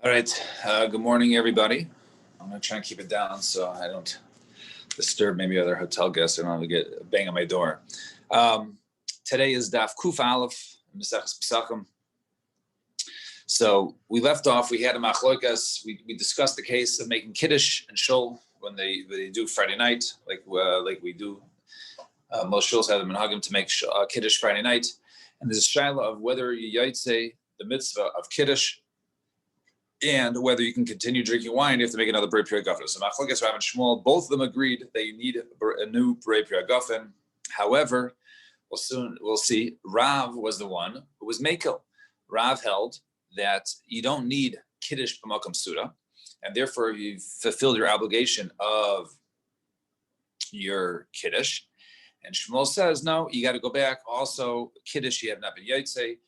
All right. Good morning, everybody. I'm going to try and keep it down so I don't disturb maybe other hotel guests. I don't have to get a bang on my door. Today is Daf Kuf Aleph, Mesachas Pesachim. So we left off. We had a machlokas. We discussed the case of making kiddush and shul when they do Friday night, like we do. Most shuls have the minhagim to make kiddush Friday night, and there's a shaila of whether you yaitse the mitzvah of kiddush and whether you can continue drinking wine. You have to make another Brei Pri Hagafen. So Machlokes Rav and Shmuel, both of them agreed that you need a new Brei Pri Hagafen. However, we'll see. Rav was the one who was Mekel. Rav held that you don't need Kiddush b'makom suda, and therefore you've fulfilled your obligation of your Kiddush. And Shmuel says, no, you got to go back. Also, Kiddush, you have not been Yaitse.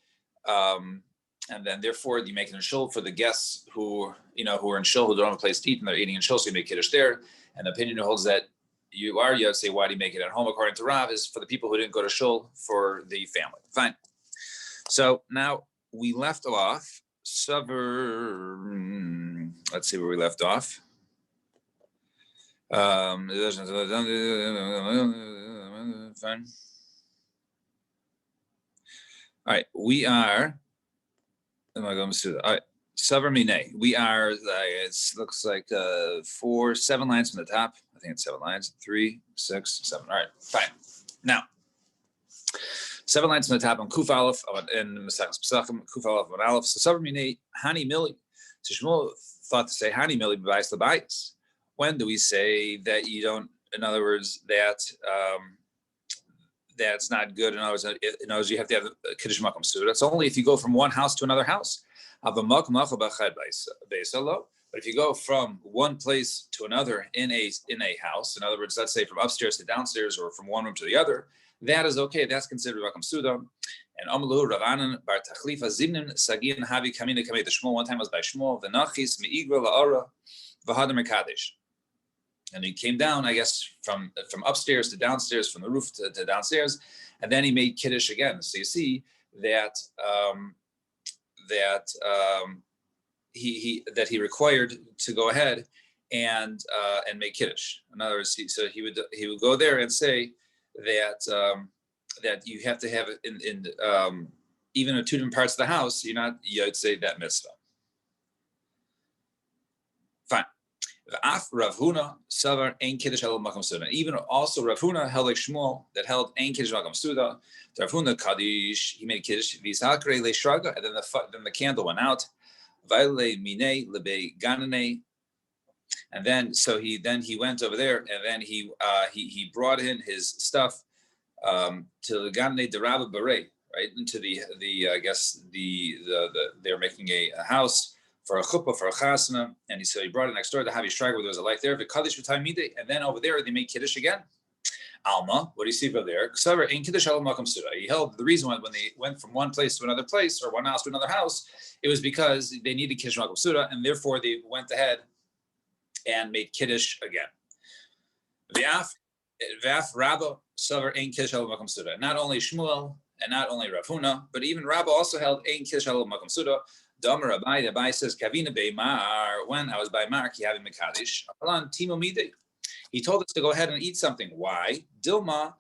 And then, therefore, you make it in shul for the guests who are in shul, who don't have a place to eat, and they're eating in shul, so you make kiddush there. And the opinion holds that you are yatzei. Why do you make it at home? According to Rav, is for the people who didn't go to shul for the family. Fine. So now we left off. Let's see where we left off. Fine. All right, we are. All right, Savar Mine. We are, it looks like 7 lines from the top. I think it's 7 lines. 3, 6, 7. All right, fine. Now, 7 lines from the top on Kuf Aleph and Mesachas Pesachim, Kuf Aleph and Aleph. So Savar Mine, Hani Mili. So Shmuel thought to say Hani Mili b'bayis l'bayis. When do we say that you don't, in other words, that that's not good? In other words, you have to have Kiddush Makom Suda. That's only if you go from one house to another house. But if you go from one place to another in a house, in other words, let's say from upstairs to downstairs or from one room to the other, that is okay. That's considered Makom Suda. And Amalu Ravanan Bar Tachlifa Zimnin Sagin Havi Kamina Kamei. The Shmuel one time was by Shmuel. The Nachis Meigra La'ara V'Hadar Mekadesh. And he came down, I guess, from upstairs to downstairs, from the roof to downstairs, and then he made kiddush again. So you see that he required to go ahead and make kiddush. In other words, he would go there and say that you have to have it in even in 2 different parts of the house. You'd say that mitzvah. Fine. Rav Huna Savar Ein Kiddush Elul Makom Suda. Even also Rav Huna held like Shmuel that held Ein Kiddush Makom Suda. Rav Huna Kaddish, he made Kiddush V'Yisakre LeShraga, and then the candle went out. Vayle Mine Lebe Ganane, and then he went over there, and then he brought in his stuff to the Ganane de Rabba Beret, right into the I guess they're making a house for a chuppah, for a chasna, and he brought it next door to have Yisrael where there was a light there. And then over there they made kiddush again. Alma, what do you see over there? He held the reason when they went from one place to another place or one house to another house, it was because they needed kiddush makom suda, and therefore they went ahead and made kiddush again. V'af Rabba savar ein kiddush makom suda. Not only Shmuel and not only Rav Huna, but even Rabba also held ein kiddush makom suda. Damar Abai says, Kavina Beimar, when I was by Mar, Kihavi Mekadish, Alan Timo Mide. He told us to go ahead and eat something. Why? Dilma,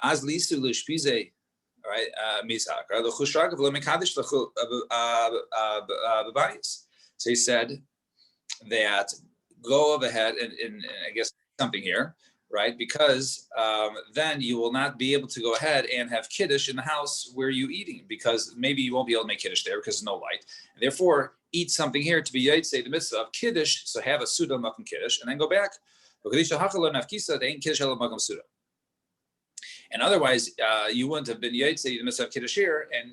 Az Lisu Lishpize, right? Misakra, the Khushrag of Lemekadish, the Babayis. So he said that go ahead and I guess something here, right? Because then you will not be able to go ahead and have kiddush in the house where you're eating, because maybe you won't be able to make kiddush there because there's no light. And therefore, eat something here to be yaitse the mitzvah of kiddush. So have a suda makom kiddush, and then go back. And otherwise, you wouldn't have been yaitse the mitzvah of kiddush here, and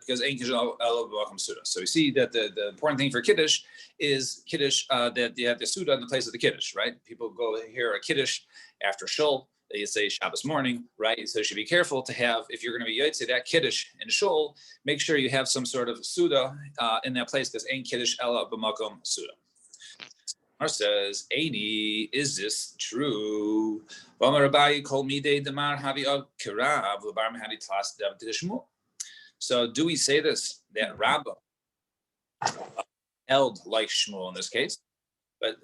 because ein kiddush makom suda. So you see that the important thing for kiddush is kiddush that you have the suda in the place of the kiddush, right? People go hear a kiddush after shul, they say Shabbos morning, right? So you should be careful to have, if you're going to be yaitse that kiddush in shul, make sure you have some sort of suda in that place, because ein kiddush ela b'makom suda. Mar says, Eini, is this true? So do we say this, that Rabbah held like Shmuel in this case. But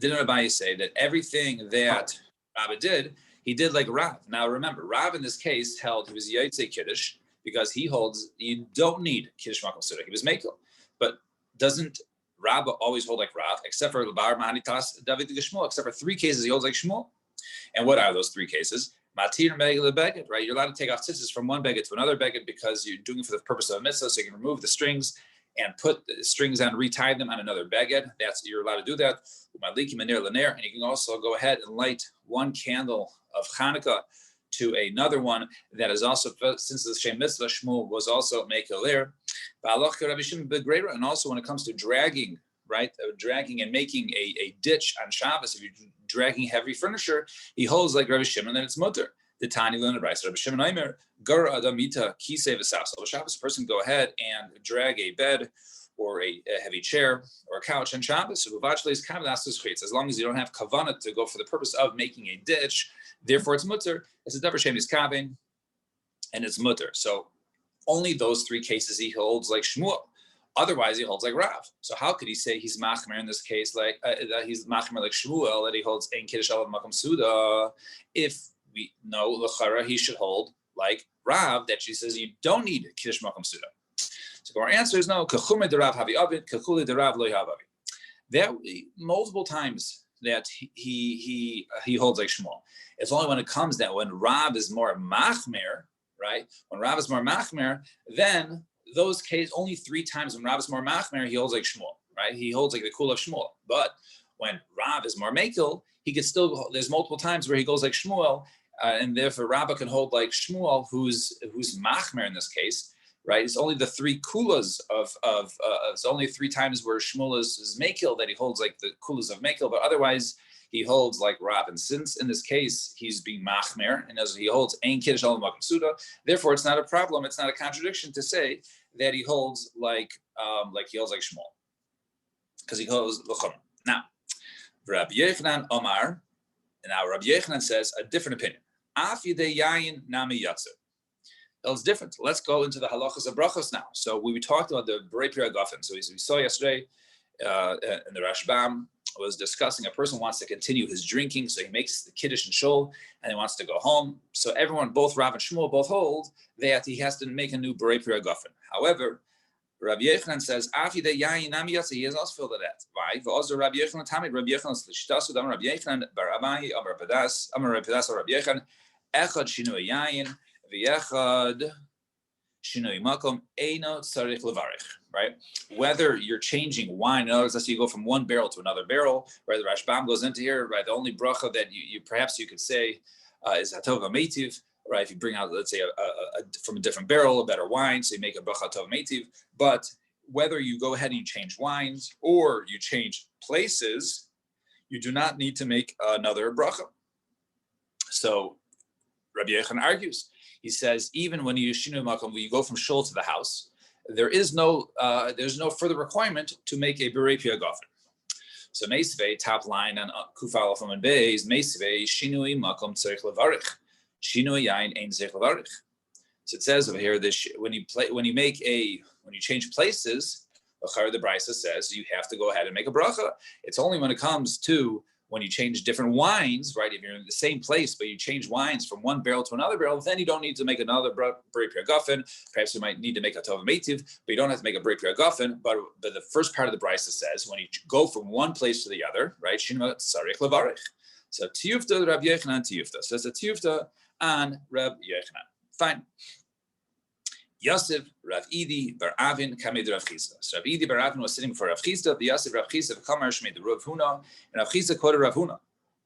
didn't Abaye say that everything that Rabbi did, he did like Rav? Now remember, Rav in this case held he was Yaitse Kiddush because he holds you don't need Kiddush Makom Suda. He was Mekel. But doesn't Rabbi always hold like Rav, except for Bar Mahanitas David Geshmuel, except for 3 cases he holds like Shmuel? And what are those 3 cases? Matir Megel Beged, right? You're allowed to take off tzitzis from one beged to another beged because you're doing it for the purpose of a mitzvah, so you can remove the strings and put the strings on, retie them on another beged. You're allowed to do that. And you can also go ahead and light one candle of Hanukkah to another one that is also, since the Shem Mitzvah, Shmuel was also Mekel. And also when it comes to dragging, right, dragging and making a ditch on Shabbos, if you're dragging heavy furniture, he holds like Rabbi Shimon, then it's mutter. The Tani learned Rabbi Shimon Aimer, Gur Adamita Kisei V'Saf. So Shabbos, a person go ahead and drag a bed or a heavy chair or a couch on Shabbos. So as long as you don't have kavanah to go for the purpose of making a ditch, therefore it's mutter. It's a davar shem is kaven, and it's mutter. So only those 3 cases he holds like Shmuel. Otherwise, he holds like Rav. So how could he say he's machmer in this case, like he's machmer like Shmuel, that he holds ein kiddush alav makom suda? If we know l'chara, he should hold like Rav, that she says you don't need kiddush makom suda. So our answer is no. Kachume derav havi avid, kachule derav lo yav avid. There multiple times that he holds like Shmuel. It's only when it comes that when Rav is more machmer, right? When Rav is more machmer, then those cases, only 3 times when Rav is more machmer, he holds like Shmuel, right? He holds like the kul of Shmuel. But when Rav is more mekel, he could still, there's multiple times where he goes like Shmuel, and therefore Rabbah can hold like Shmuel, who's machmer in this case, right? It's only the 3 kulas it's only 3 times where Shmuel is mekel that he holds like the kulas of mekel, but otherwise he holds like Rav. And since in this case he's being machmer, and as he holds ein kiddush alav makom suda, therefore it's not a problem, it's not a contradiction to say that he holds like he holds like Shmuel, because he holds l'chum. Now, Rabbi Yochanan Omar, and now Rabbi Yochanan says a different opinion. Af yidei yayin nami yatzer. It's different. Let's go into the halachas of brachos now. So we talked about the berei pri hagafen. So we saw yesterday in the Rashbam was discussing a person wants to continue his drinking, so he makes the kiddush and shul, and he wants to go home. So everyone, both Rav and Shmuel, both hold that he has to make a new berei pri hagafen. However, Rabbi Yochanan says, "Afi de yayin nami yatsa." He has also filled that. Why? V'ozer Rabbi Yochanan tamid Rabbi Yochanan l'shitasu dam Rabbi Yochanan bar Abayi amar Rabbi Pedas Rabbi Yochanan echad shinui yayin v'echad shinui makom eino tzarich levarich. Right? Whether you're changing wine, in other words, let's say you go from one barrel to another barrel, where the Rashbam goes into here, right? The only bracha that you perhaps you could say is hatov ha'meitiv, right? If you bring out, let's say, from a different barrel, a better wine, so you make a bracha hatov ha'meitiv. But whether you go ahead and you change wines or you change places, you do not need to make another bracha. So Rabbi Yochanan argues. He says even when you shinu makom, when you go from shul to the house, there's no further requirement to make a berei pri hagafen. So meisvei, top line on kuf aleph and beis, meisvei shinui makom tzarich levarich, shinui yain ein tzarich levarich. So it says over here this when you change places, the Brisa says you have to go ahead and make a bracha. It's only when it comes to when you change different wines, right? If you're in the same place, but you change wines from one barrel to another barrel, then you don't need to make another berei pri hagafen. Perhaps you might need to make a tov meitiv, but you don't have to make a berei pri hagafen. But the first part of the brisa says when you go from one place to the other, right? Shinma tzarich levarich. So tiyufta Rabbi Yochanan tiyufta. So it's a tiyufta on Rabbi Yochanan. Fine. Yosef Rav Idi bar Avin kamed Rav Chisda. So Rav Idi bar Avin was sitting before Rav Chisda. The Yosef Rav Chisda kamar shmei Rav Huna, and Rav Chisda quoted Rav Huna.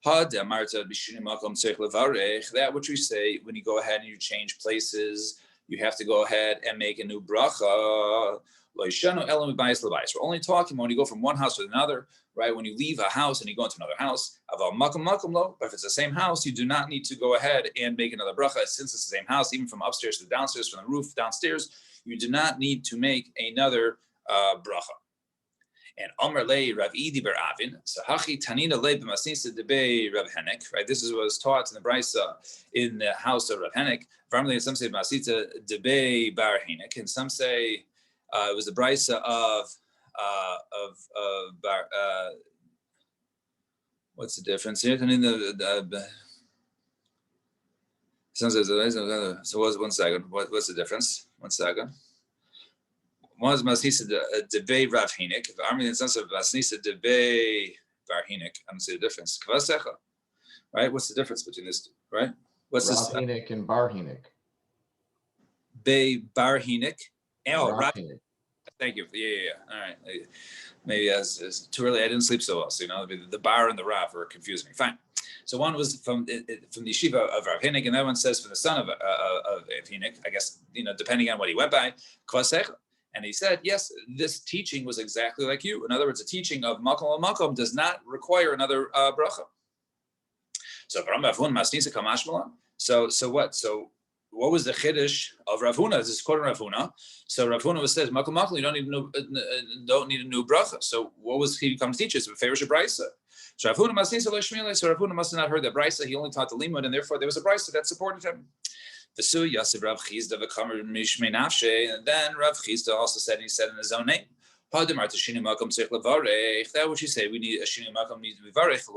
Had amarta b'shini makom tzarich levarich. That which we say when you go ahead and you change places, you have to go ahead and make a new bracha. Lo yishanu elo mibayis lebayis. We're only talking when you go from one house to another, right? When you leave a house and you go into another house, aval makom makom lo. But if it's the same house, you do not need to go ahead and make another bracha. Since it's the same house, even from upstairs to downstairs, from the roof downstairs, you do not need to make another bracha. And Amar lei Rav Idi bar Avin, so hachi tanina lei b'masnisa debei Rav Henek, right? This is what was taught in the brisa in the house of Rav Henek. Varmely, some say b'masnisa debei bar Henek, and some say it was the brisa of what's the difference here? I mean, so one second. What's the difference? 1 second. One is Masnisa debei Rav Hinik. I mean, in the sense of Masnisa debei Bar Hinik. I don't see the difference. Kvasecha. Right? What's the difference between this two? Right? What's Rav this? Hinik and Bar Hinik. Bei Bar Hinik. Oh, Rav Hinik. Thank you. Yeah. All right. Maybe it's too early. I didn't sleep so well. So, the bar and the Rav were confusing me. Fine. So one was from the yeshiva of Rav Hinik, and that one says from the son of Hinik, I guess, depending on what he went by, Kvasecha. And he said, yes, this teaching was exactly like you. In other words, a teaching of Makom al-Makom does not require another bracha. So what? So what was the chiddush of Rav Huna? This is quoting Rav Huna. So Rav Huna says, Makom al-Makom, you don't need a new bracha. So what was he come to teach us? Favors a brisa. So Rav Huna Masnisa lo shmilei. So Rav Huna must have not heard that brisa. He only taught the limud, and therefore there was a brisa that supported him. And then Rav Chizda also said, and he said in his own name, that which he said, we need a shini makom, needs to be varech.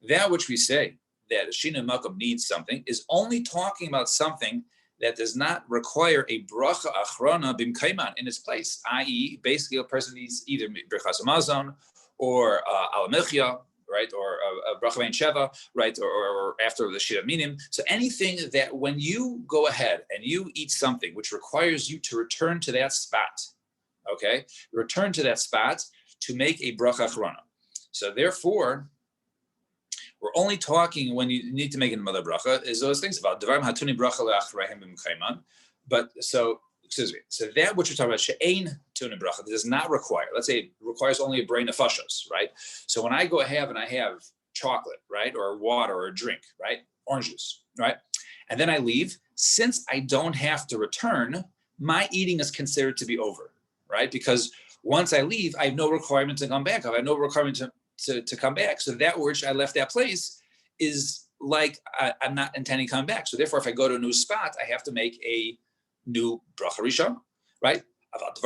That which we say that a shini makom needs something is only talking about something that does not require a bracha achrona bimkaiman in its place, i.e., basically a person needs either birchas hamazon or al milchia, right, or bracha vein sheva, right, or after the shira minim. So anything that when you go ahead and you eat something which requires you to return to that spot, okay, return to that spot to make a bracha achrona. So therefore, we're only talking when you need to make another bracha is those things about devarim hatuni bracha le'achrayim b'mkayman. But so that which we're talking about she'ein tuna bracha does not require. Let's say it requires only a brain of nefashos, right? So when I go ahead and I have chocolate, right, or water or a drink, right, orange juice, right, and then I leave, since I don't have to return, my eating is considered to be over, right? Because once I leave, I have no requirement to come back. I have no requirement to come back. So that which I left that place is like I'm not intending to come back. So therefore, if I go to a new spot, I have to make a new bracha rishon, right? But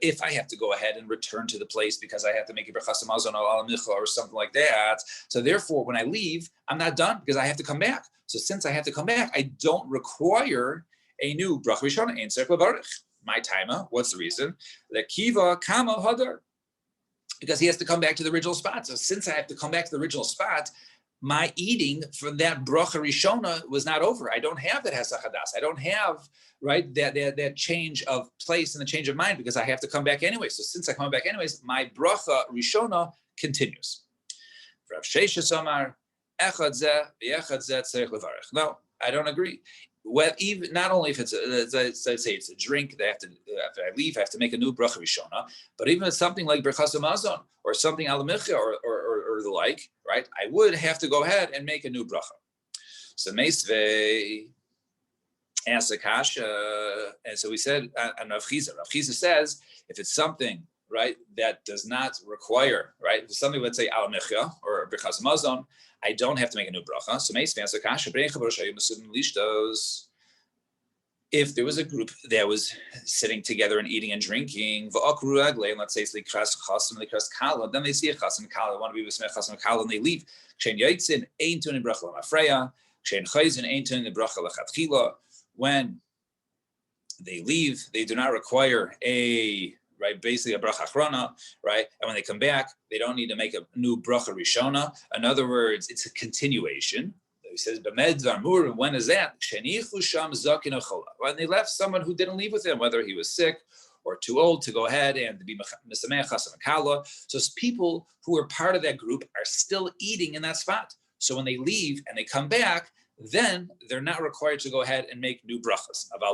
if I have to go ahead and return to the place because I have to make a brachas hamazon or something like that, so therefore when I leave, I'm not done because I have to come back. So since I have to come back, I don't require a new bracha rishon. Ein tzarich levarich. My timer. What's the reason? Lekiva kama hadar. Because he has to come back to the original spot. So since I have to come back to the original spot, my eating from that bracha rishona was not over. I don't have that hesach hadas. I don't have, right, that change of place and the change of mind because I have to come back anyway. So since I come back anyways, my bracha rishona continues. Rav Sheshes Amar, echad zeh v'echad zeh tzarich levarech. No, I don't agree. Well, even not only if it's let's say it's a drink, they have to after I leave, I have to make a new bracha rishona. But even if it's something like brachas hamazon or something al milchia or the like, right? I would have to go ahead and make a new bracha. So meisvei asked Akasha, and so we said, and Rav Chizda says, if it's something, right, that does not require, right, if it's something, let's say al milchia or brachas hamazon, I don't have to make a new bracha. So if there was a group that was sitting together and eating and drinking, and let's say then they see a chas and kala, they want to be with chas and kala, and they leave. When they leave, they do not require basically a bracha achrona, right? And when they come back, they don't need to make a new bracha rishona. In other words, it's a continuation. He says, when is that? When they left someone who didn't leave with them, whether he was sick or too old to go ahead and to be misamech chas v'kala. So people who are part of that group are still eating in that spot. So when they leave and they come back, then they're not required to go ahead and make new brachas. But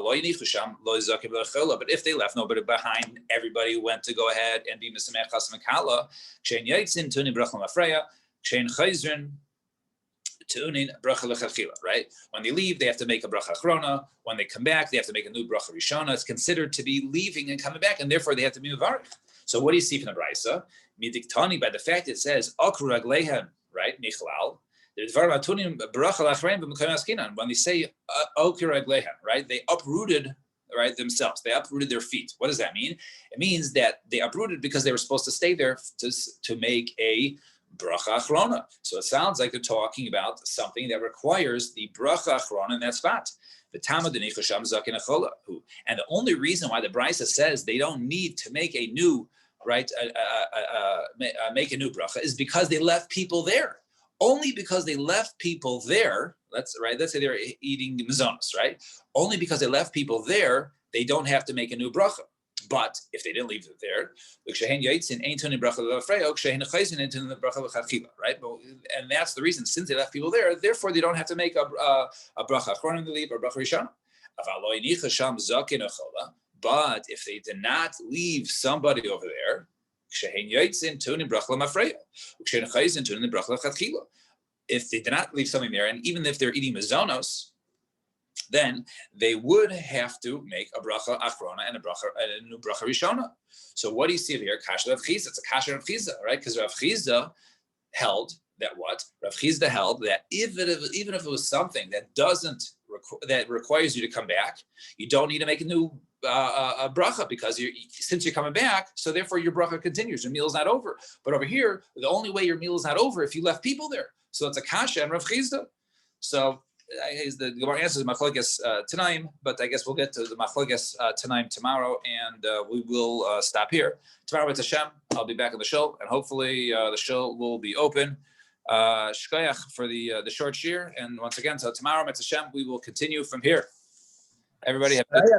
if they left nobody behind, everybody went to go ahead and be misamech chas v'kala. Kshein yaitzin tunin bracha mafreya, kshein chayzrin tunin bracha lechatchila. Right? When they leave, they have to make a bracha achrona. When they come back, they have to make a new bracha rishona. It's considered to be leaving and coming back, and therefore they have to be mevarich. So what do you see from the brisa? Midiktani, by the fact it says akru ragleihem, right? Michlal. When they say right, they uprooted themselves. They uprooted their feet. What does that mean? It means that they uprooted because they were supposed to stay there to make a bracha achrona. So it sounds like they're talking about something that requires the bracha achrona in that spot. And the only reason why the Brisa says they don't need to make a new make a new bracha is because they left people there. Only because they left people there. Let's say they're eating mazonos, right? Only because they left people there, they don't have to make a new bracha. But if they didn't leave it there, right? And that's the reason, since they left people there, therefore they don't have to make a bracha achronim, they leave a bracha rishona. But if they did not leave somebody over there, if they did not leave something there, and even if they're eating mazonos, then they would have to make a bracha achrona and a new bracha rishona. So what do you see here? Kasha Rav Chizda. It's a kasha Rav Chizda, right? Because Rav Chizda held that what? Rav Chizda held that even if it was something that that requires you to come back, you don't need to make a new a bracha, because since you're coming back, so therefore your bracha continues. Your meal is not over. But over here, the only way your meal is not over if you left people there. So it's a kasha and Rav Chizda. So the Gemara answers machlokes tanaim, but I guess we'll get to the machlokes tanaim tomorrow, and we will stop here. Tomorrow with Hashem, I'll be back on the show, and hopefully the show will be open. Shkoyach for the short shir, and once again, so tomorrow with Hashem, we will continue from here. Everybody have a good